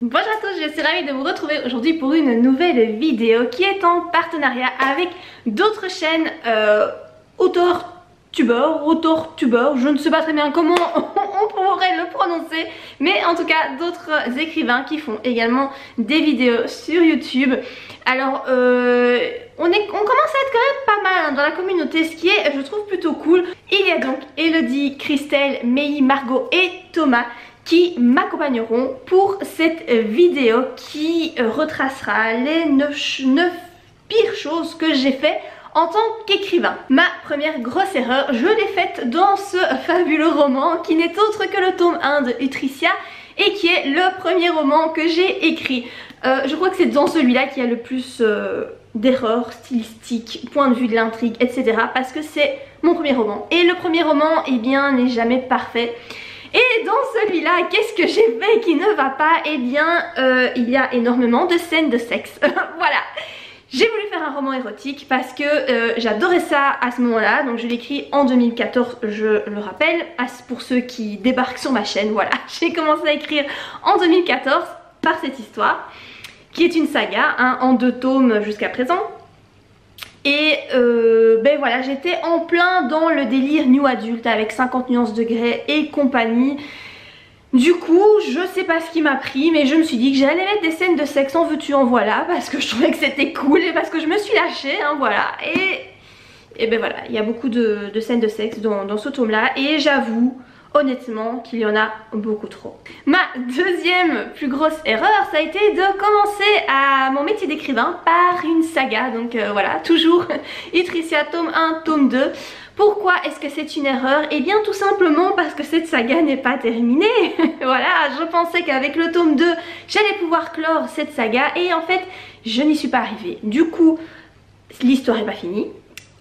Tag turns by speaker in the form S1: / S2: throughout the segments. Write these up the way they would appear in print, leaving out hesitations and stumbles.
S1: Bonjour à tous, je suis ravie de vous retrouver aujourd'hui pour une nouvelle vidéo qui est en partenariat avec d'autres chaînes auteur-tubeurs, je ne sais pas très bien comment on pourrait le prononcer, mais en tout cas d'autres écrivains qui font également des vidéos sur YouTube. Alors on commence à être quand même pas mal dans la communauté, ce qui est je trouve plutôt cool. Il y a donc Elodie, Christelle, Meï, Margot et Thomas qui m'accompagneront pour cette vidéo qui retracera les 9 pires choses que j'ai fait en tant qu'écrivain. Ma première grosse erreur, je l'ai faite dans ce fabuleux roman qui n'est autre que le tome 1 de Utricia et qui est le premier roman que j'ai écrit. Je crois que c'est dans celui-là qu'il y a le plus d'erreurs stylistiques, point de vue de l'intrigue, etc. Parce que c'est mon premier roman. Et le premier roman, eh bien, n'est jamais parfait. Et dans celui-là, qu'est-ce que j'ai fait qui ne va pas? Eh bien, il y a énormément de scènes de sexe. Voilà. J'ai voulu faire un roman érotique parce que j'adorais ça à ce moment-là. Donc je l'ai écrit en 2014, je le rappelle. Pour ceux qui débarquent sur ma chaîne, voilà. J'ai commencé à écrire en 2014 par cette histoire, qui est une saga, hein, en 2 tomes jusqu'à présent. Et ben voilà, j'étais en plein dans le délire new adulte avec 50 nuances de Grey et compagnie. Du coup, je sais pas ce qui m'a pris, mais je me suis dit que j'allais mettre des scènes de sexe en veux-tu en voilà, parce que je trouvais que c'était cool et parce que je me suis lâchée, hein, voilà. Et ben voilà, il y a beaucoup de scènes de sexe dans ce tome-là, et j'avoue honnêtement qu'il y en a beaucoup trop. Ma deuxième plus grosse erreur, ça a été de commencer à mon métier d'écrivain par une saga. Donc voilà, toujours Utricia tome 1, tome 2. Pourquoi est-ce que c'est une erreur? Eh bien tout simplement parce que cette saga n'est pas terminée. Voilà, je pensais qu'avec le tome 2, j'allais pouvoir clore cette saga et en fait, je n'y suis pas arrivée. Du coup, l'histoire n'est pas finie.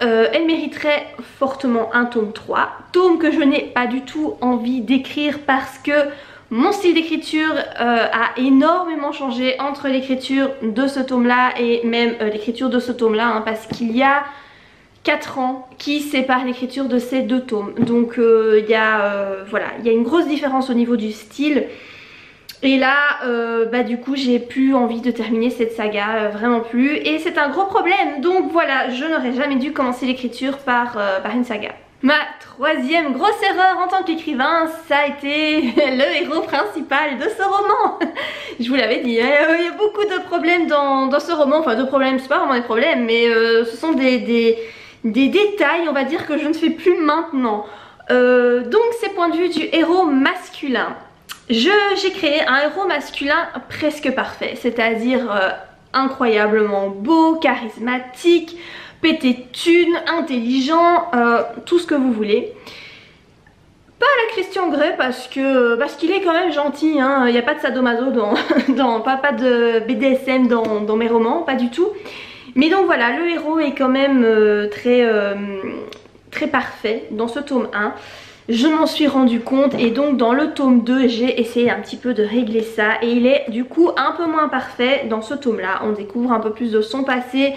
S1: Elle mériterait fortement un tome 3, tome que je n'ai pas du tout envie d'écrire parce que mon style d'écriture a énormément changé entre l'écriture de ce tome là et même l'écriture de ce tome là, hein, parce qu'il y a 4 ans qui séparent l'écriture de ces 2 tomes. Donc il y a une grosse différence au niveau du style. Et là, bah du coup j'ai plus envie de terminer cette saga, vraiment plus. Et c'est un gros problème, donc voilà, je n'aurais jamais dû commencer l'écriture par une saga. Ma troisième grosse erreur en tant qu'écrivain, ça a été le héros principal de ce roman. Je vous l'avais dit, il y a beaucoup de problèmes dans ce roman. Enfin de problèmes, c'est pas vraiment des problèmes, mais ce sont des détails, on va dire, que je ne fais plus maintenant. Donc c'est point de vue du héros masculin. J'ai créé un héros masculin presque parfait, c'est-à-dire incroyablement beau, charismatique, pété de thunes, intelligent, tout ce que vous voulez. Pas la Christian Grey parce qu'il est quand même gentil, hein. Il n'y a pas de sadomaso pas de BDSM dans mes romans, pas du tout. Mais donc voilà, le héros est quand même très parfait dans ce tome 1. Je m'en suis rendu compte et donc dans le tome 2 j'ai essayé un petit peu de régler ça et il est du coup un peu moins parfait dans ce tome là. On découvre un peu plus de son passé,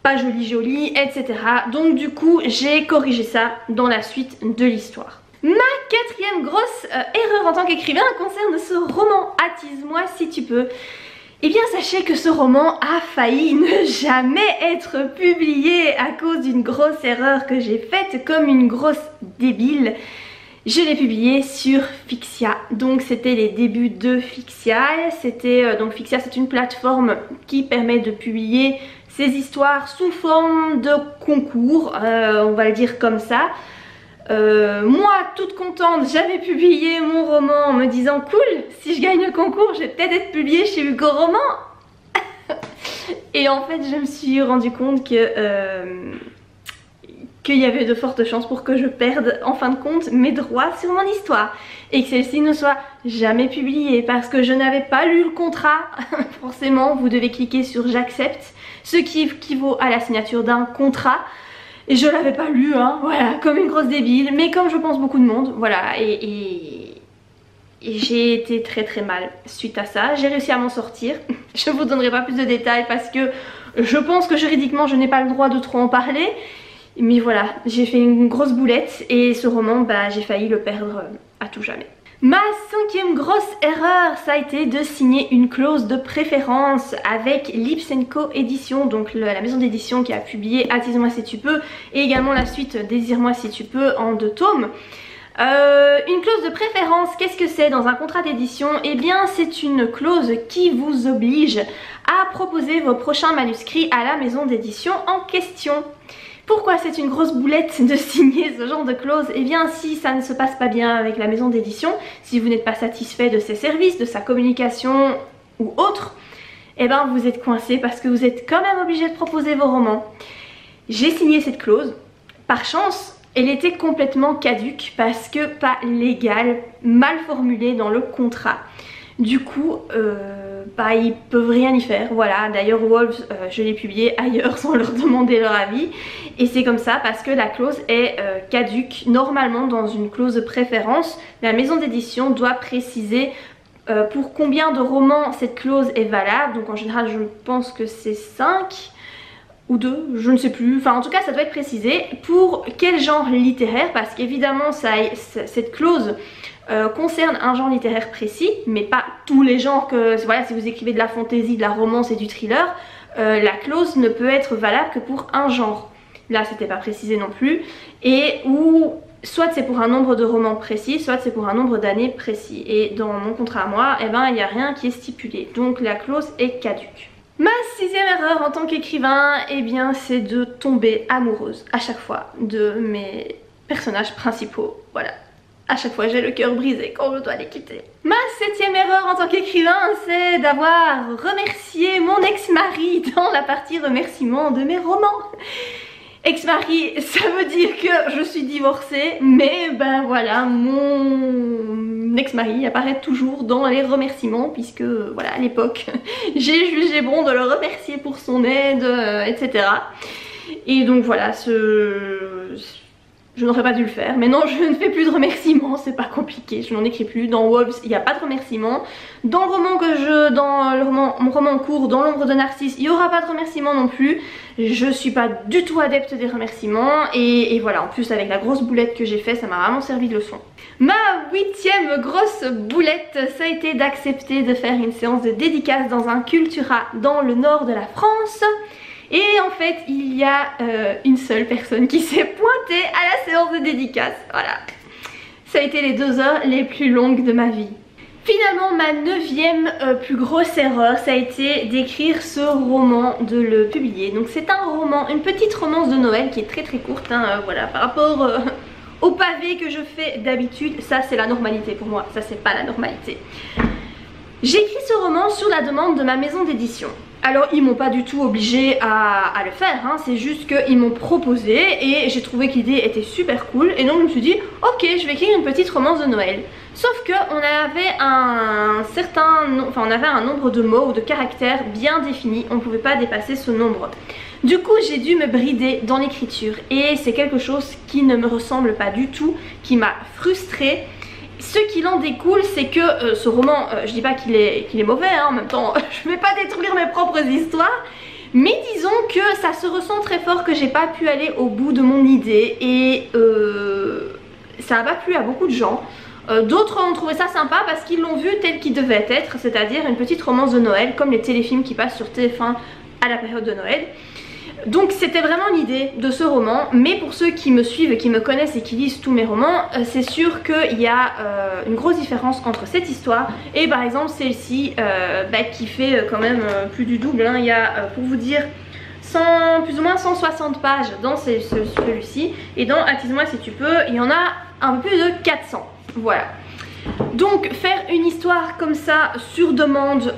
S1: pas joli, etc. Donc du coup j'ai corrigé ça dans la suite de l'histoire. Ma quatrième grosse erreur en tant qu'écrivain concerne ce roman Attise-moi si tu peux. Eh bien sachez que ce roman a failli ne jamais être publié à cause d'une grosse erreur que j'ai faite comme une grosse débile. Je l'ai publié sur Fixia, donc c'était les débuts de Fixia. Donc Fixia, c'est une plateforme qui permet de publier ses histoires sous forme de concours, on va le dire comme ça. Moi, toute contente, j'avais publié mon roman en me disant cool, si je gagne le concours, je vais peut-être être publiée chez Hugo Roman. Et en fait, je me suis rendu compte qu'il y avait de fortes chances pour que je perde en fin de compte mes droits sur mon histoire et que celle-ci ne soit jamais publiée parce que je n'avais pas lu le contrat. Forcément, vous devez cliquer sur j'accepte, ce qui équivaut à la signature d'un contrat. Et je l'avais pas lu, hein, voilà, comme une grosse débile, mais comme je pense beaucoup de monde, voilà, et j'ai été très mal suite à ça. J'ai réussi à m'en sortir. Je vous donnerai pas plus de détails parce que je pense que juridiquement je n'ai pas le droit de trop en parler. Mais voilà, j'ai fait une grosse boulette et ce roman, bah, j'ai failli le perdre à tout jamais. Ma cinquième grosse erreur, ça a été de signer une clause de préférence avec Lips & Co édition, donc la maison d'édition qui a publié Attise-moi si tu peux et également la suite Désire-moi si tu peux en 2 tomes. Une clause de préférence, qu'est-ce que c'est dans un contrat d'édition? Eh bien c'est une clause qui vous oblige à proposer vos prochains manuscrits à la maison d'édition en question. Pourquoi c'est une grosse boulette de signer ce genre de clause? Eh bien si ça ne se passe pas bien avec la maison d'édition, si vous n'êtes pas satisfait de ses services, de sa communication ou autre, eh bien vous êtes coincé parce que vous êtes quand même obligé de proposer vos romans. J'ai signé cette clause, par chance elle était complètement caduque parce que pas légale, mal formulée dans le contrat. Du coup, bah, ils peuvent rien y faire, voilà. D'ailleurs Wolves, je l'ai publié ailleurs sans leur demander leur avis. Et c'est comme ça parce que la clause est caduque. Normalement dans une clause de préférence, la maison d'édition doit préciser pour combien de romans cette clause est valable. Donc en général je pense que c'est 5 ou 2, je ne sais plus. Enfin en tout cas ça doit être précisé pour quel genre littéraire, parce qu'évidemment cette clause concerne un genre littéraire précis, mais pas tous les genres. Que voilà, si vous écrivez de la fantasy, de la romance et du thriller, la clause ne peut être valable que pour un genre. Là c'était pas précisé non plus, et ou soit c'est pour un nombre de romans précis, soit c'est pour un nombre d'années précis. Et dans mon contrat à moi, eh ben il n'y a rien qui est stipulé, donc la clause est caduque. Ma 6e erreur en tant qu'écrivain, eh bien c'est de tomber amoureuse à chaque fois de mes personnages principaux, voilà. À chaque fois j'ai le cœur brisé quand je dois les quitter. Ma 7e erreur en tant qu'écrivain, c'est d'avoir remercié mon ex-mari dans la partie remerciement de mes romans. Ex-mari, ça veut dire que je suis divorcée, mais ben voilà, mon ex-mari apparaît toujours dans les remerciements, puisque voilà, à l'époque j'ai jugé bon de le remercier pour son aide, etc. Et donc voilà, je n'aurais pas dû le faire, mais non, je ne fais plus de remerciements, c'est pas compliqué, je n'en écris plus. Dans Wolves, il n'y a pas de remerciements. Dans le roman mon roman en cours, Dans l'ombre de Narcisse, il n'y aura pas de remerciements non plus. Je suis pas du tout adepte des remerciements, et voilà, en plus avec la grosse boulette que j'ai fait, ça m'a vraiment servi de leçon. Ma 8e grosse boulette, ça a été d'accepter de faire une séance de dédicace dans un Cultura dans le nord de la France. Et en fait il y a une seule personne qui s'est pointée à la séance de dédicace, voilà. Ça a été les 2 heures les plus longues de ma vie. Finalement ma 9e plus grosse erreur, ça a été d'écrire ce roman, de le publier. Donc c'est un roman, une petite romance de Noël qui est très courte, hein, voilà, par rapport au pavé que je fais d'habitude, ça c'est la normalité pour moi, ça c'est pas la normalité. J'ai écrit ce roman sur la demande de ma maison d'édition. Alors ils m'ont pas du tout obligé à le faire, hein, c'est juste qu'ils m'ont proposé et j'ai trouvé que l'idée était super cool, et donc je me suis dit ok, je vais écrire une petite romance de Noël. Sauf que on avait un nombre de mots ou de caractères bien défini, on ne pouvait pas dépasser ce nombre. Du coup j'ai dû me brider dans l'écriture, et c'est quelque chose qui ne me ressemble pas du tout, qui m'a frustrée. Ce qu'il en découle, c'est que ce roman, je dis pas qu'il est mauvais, hein, en même temps je vais pas détruire mes propres histoires, mais disons que ça se ressent très fort que j'ai pas pu aller au bout de mon idée, et ça a pas plu à beaucoup de gens. D'autres ont trouvé ça sympa parce qu'ils l'ont vu tel qu'il devait être, c'est-à-dire une petite romance de Noël comme les téléfilms qui passent sur TF1 à la période de Noël. Donc c'était vraiment l'idée de ce roman, mais pour ceux qui me suivent, qui me connaissent et qui lisent tous mes romans, c'est sûr qu'il y a une grosse différence entre cette histoire et par exemple celle-ci qui fait quand même plus du double, hein. Il y a pour vous dire plus ou moins 160 pages dans celui-ci, et dans Attise-moi si tu peux il y en a un peu plus de 400, voilà. Donc faire une histoire comme ça sur demande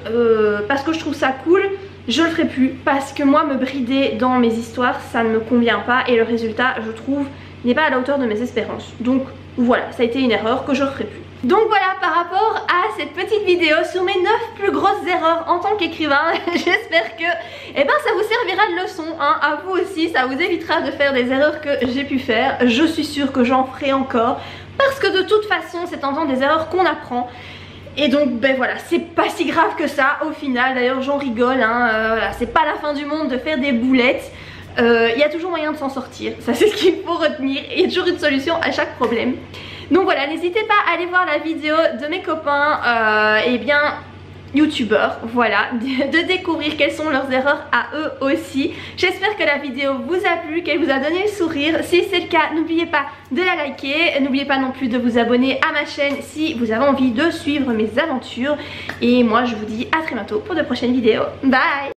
S1: parce que je trouve ça cool, je le ferai plus, parce que moi me brider dans mes histoires ça ne me convient pas, et le résultat je trouve n'est pas à la hauteur de mes espérances. Donc voilà, ça a été une erreur que je ne referai plus. Donc voilà, par rapport à cette petite vidéo sur mes 9 plus grosses erreurs en tant qu'écrivain, j'espère que ça vous servira de leçon, hein, à vous aussi, ça vous évitera de faire des erreurs que j'ai pu faire. Je suis sûre que j'en ferai encore, parce que de toute façon c'est en faisant des erreurs qu'on apprend. Et donc voilà, c'est pas si grave que ça au final, d'ailleurs j'en rigole, hein, voilà, c'est pas la fin du monde de faire des boulettes. Il y a toujours moyen de s'en sortir, ça c'est ce qu'il faut retenir, il y a toujours une solution à chaque problème. Donc voilà, n'hésitez pas à aller voir la vidéo de mes copains, et bien youtubeurs, voilà, de découvrir quelles sont leurs erreurs à eux aussi. J'espère que la vidéo vous a plu, qu'elle vous a donné le sourire. Si c'est le cas, n'oubliez pas de la liker, n'oubliez pas non plus de vous abonner à ma chaîne si vous avez envie de suivre mes aventures. Et moi je vous dis à très bientôt pour de prochaines vidéos. Bye.